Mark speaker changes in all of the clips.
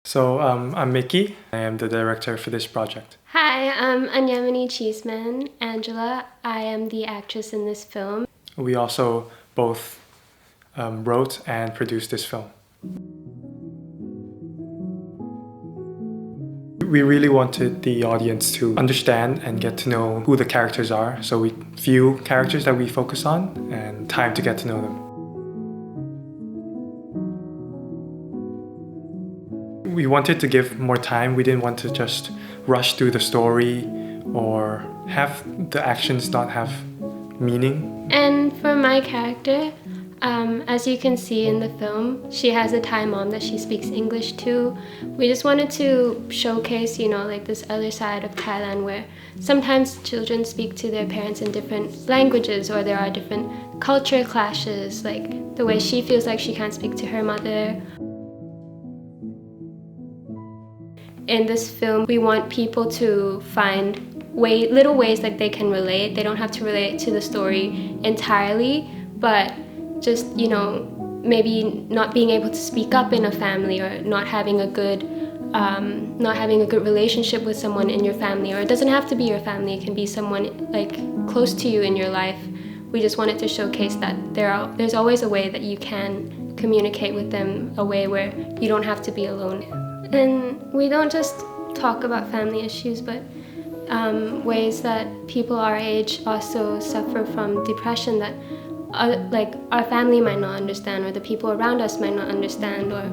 Speaker 1: I'm Micky. I am the director for this project.
Speaker 2: Hi, I'm Anyamanee Cheeseman, Angela. I am the actress in this film.
Speaker 1: We also both wrote and produced this film. We really wanted the audience to understand and get to know who the characters are, so we few characters that we focus on and time to get to know them. We wanted to give more time. We didn't want to just rush through the story or have the actions not have meaning.
Speaker 2: And for my character, as you can see in the film, she has a Thai mom that she speaks English to. We just wanted to showcase, like this other side of Thailand where sometimes children speak to their parents in different languages, or there are different culture clashes, like the way she feels like she can't speak to her mother. In this film, we want people to find little ways that they can relate. They don't have to relate to the story entirely, but just, maybe not being able to speak up in a family, or not having a good relationship with someone in your family, or it doesn't have to be your family. It can be someone like close to you in your life. We just wanted to showcase that there's always a way that you can communicate with them, a way where you don't have to be alone. And we don't just talk about family issues, but ways that people our age also suffer from depression that our family might not understand, or the people around us might not understand, or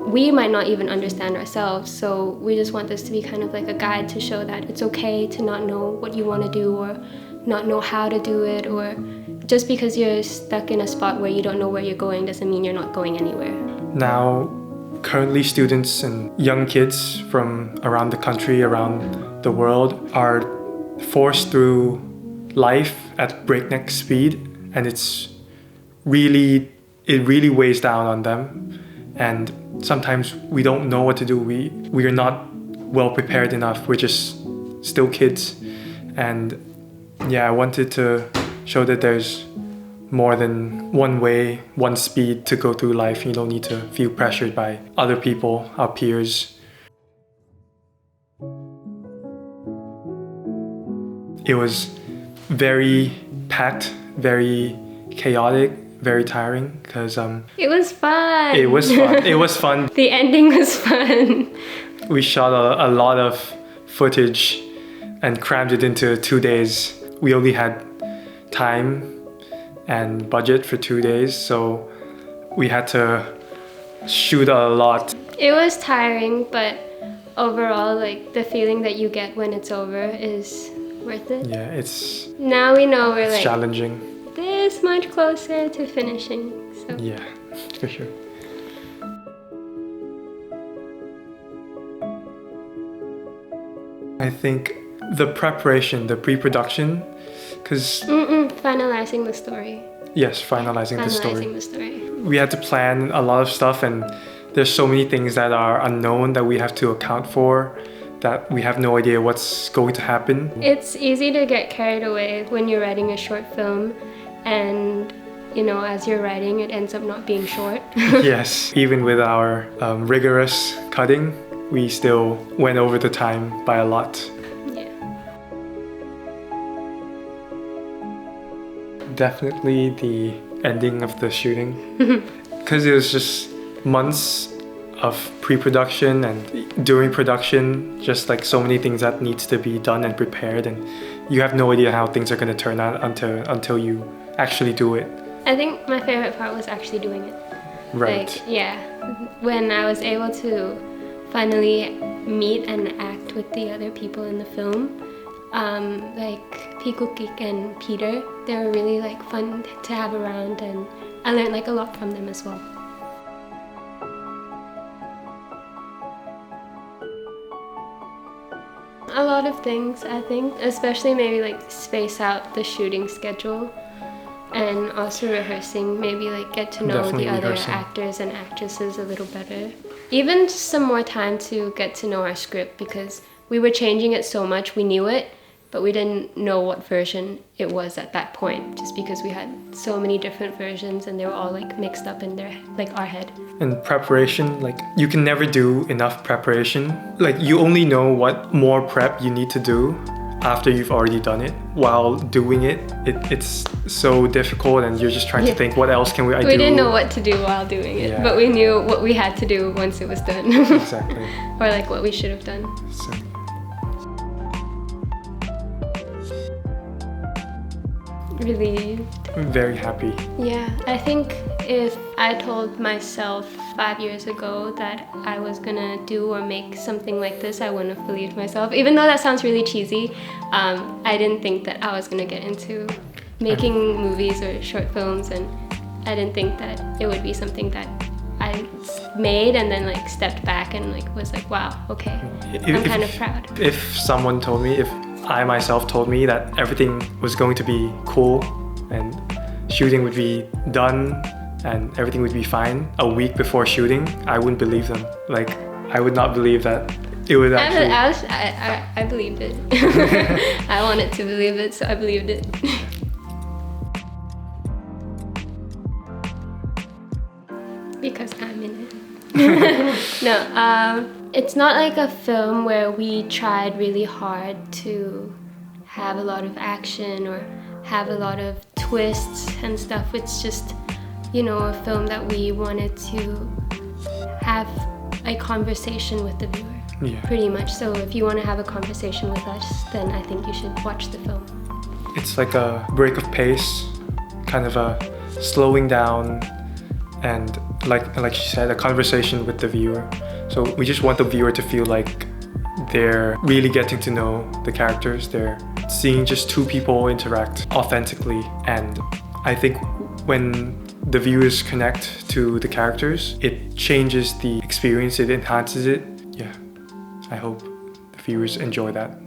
Speaker 2: we might not even understand ourselves. So we just want this to be kind of like a guide to show that it's okay to not know what you want to do, or not know how to do it, or just because you're stuck in a spot where you don't know where you're going doesn't mean you're not going anywhere.
Speaker 1: Now, currently students and young kids from around the country, around the world, are forced through life at breakneck speed, and it really weighs down on them, and sometimes we don't know what to do. We are not well prepared enough. We're just still kids, and I wanted to show that there's more than one way, one speed to go through life. You don't need to feel pressured by other people, our peers. It was very packed, very chaotic, very tiring, because
Speaker 2: it was fun.
Speaker 1: It was fun.
Speaker 2: The ending was fun.
Speaker 1: We shot a lot of footage and crammed it into 2 days. We only had time and budget for 2 days, so we had to shoot a lot.
Speaker 2: It was tiring, but overall, like, the feeling that you get when it's over is worth it.
Speaker 1: Yeah, it's
Speaker 2: now we know we're like
Speaker 1: challenging,
Speaker 2: this much closer to finishing, so
Speaker 1: yeah, for sure. I think the preparation, the pre-production, because
Speaker 2: finalizing the story.
Speaker 1: Yes, finalizing the
Speaker 2: story.
Speaker 1: We had to plan a lot of stuff, and there's so many things that are unknown that we have to account for, that we have no idea what's going to happen.
Speaker 2: It's easy to get carried away when you're writing a short film, and as you're writing, it ends up not being short.
Speaker 1: Yes, even with our rigorous cutting, we still went over the time by a lot.
Speaker 2: Yeah.
Speaker 1: Definitely the ending of the shooting, because it was just months of pre-production and during production, just like so many things that needs to be done and prepared, and you have no idea how things are going to turn out until you actually do it.
Speaker 2: I think my favorite part was actually doing it.
Speaker 1: Right.
Speaker 2: When I was able to finally meet and act with the other people in the film, like Pikukik and Peter, they were really like fun to have around, and I learned like a lot from them as well. A lot of things, I think, especially maybe like space out the shooting schedule, and also rehearsing, maybe like get to know
Speaker 1: Definitely
Speaker 2: the other
Speaker 1: rehearsing.
Speaker 2: actors and actresses a little better. Even just some more time to get to know our script, because we were changing it so much, we knew it, but we didn't know what version it was at that point, just because we had so many different versions and they were all like mixed up in their like our head.
Speaker 1: And preparation, like you can never do enough preparation. Like you only know what more prep you need to do after you've already done it. While doing it, it's so difficult and you're just trying to think, what else can I do?
Speaker 2: We didn't know what to do while doing it, but we knew what we had to do once it was done.
Speaker 1: Exactly.
Speaker 2: Or like what we should have done.
Speaker 1: So.
Speaker 2: Really?
Speaker 1: I'm very happy.
Speaker 2: Yeah, I think if I told myself 5 years ago that I was gonna do or make something like this, I wouldn't have believed myself. Even though that sounds really cheesy, I didn't think that I was gonna get into making movies or short films, and I didn't think that it would be something that I made and then like stepped back and like was like, wow, okay, I'm kind of proud.
Speaker 1: If someone told me, if I myself told me that everything was going to be cool and shooting would be done and everything would be fine a week before shooting, I wouldn't believe them. Like, I would not believe that it would actually...
Speaker 2: I believed it. I wanted to believe it, so I believed it. Because I'm in it. No, it's not like a film where we tried really hard to have a lot of action or have a lot of twists and stuff. It's just, you know, a film that we wanted to have a conversation with the viewer.
Speaker 1: Yeah.
Speaker 2: Pretty much. So if you want to have a conversation with us, then I think you should watch the film.
Speaker 1: It's like a break of pace, kind of a slowing down, and like she said, a conversation with the viewer. So we just want the viewer to feel like they're really getting to know the characters. They're seeing just two people interact authentically. And I think when the viewers connect to the characters, it changes the experience, it enhances it. Yeah, I hope the viewers enjoy that.